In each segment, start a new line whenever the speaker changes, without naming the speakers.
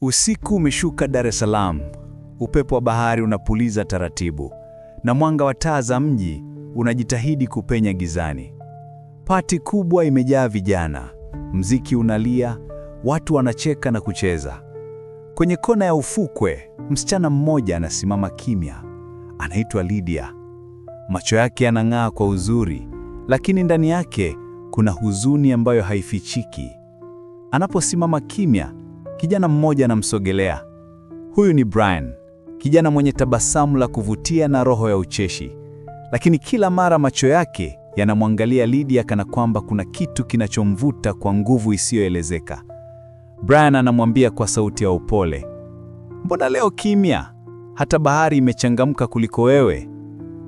Usiku umeshuka Dar es Salaam. Upepo wa bahari unapuliza taratibu, na mwanga wa taa za mji unajitahidi kupenya gizani. Pati kubwa imejaa vijana, mziki unalia, watu wanacheka na kucheza. Kwenye kona ya ufukwe, msichana mmoja anasimama kimya. Anaitwa Lydia. Macho yake yanang'aa kwa uzuri, lakini ndani yake kuna huzuni ambayo haifichiki. Anaposimama kimya, kijana mmoja anamsogelea. Huyu ni Brian, kijana mwenye tabasamu la kuvutia na roho ya ucheshi. Lakini kila mara macho yake yanamwangalia Lydia kana kwamba kuna kitu kinachomvuta kwa nguvu isiyoelezeka. Brian anamwambia kwa sauti ya upole, "Mbona leo kimya? Hata bahari imechangamka kuliko wewe."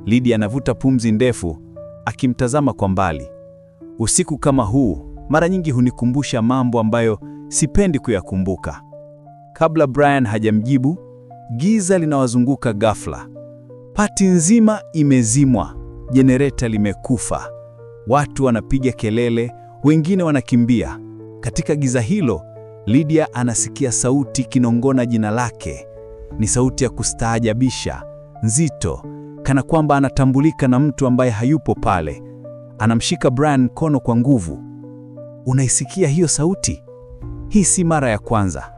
Lydia anavuta pumzi ndefu, akimtazama kwa mbali. Usiku kama huu mara nyingi hunikumbusha mambo ambayo sipendi kuyakumbuka. Kabla Brian hajamjibu, giza linawazunguka ghafla. Pati nzima imezimwa, jenereta limekufa. Watu wanapiga kelele, wengine wanakimbia. Katika giza hilo, Lydia anasikia sauti kinongona jina lake. Ni sauti ya kustaajabisha, nzito, kana kwamba anatambulika na mtu ambaye hayupo pale. Anamshika Brian mkono kwa nguvu. "Unaisikia hiyo sauti? Hii si mara ya kwanza."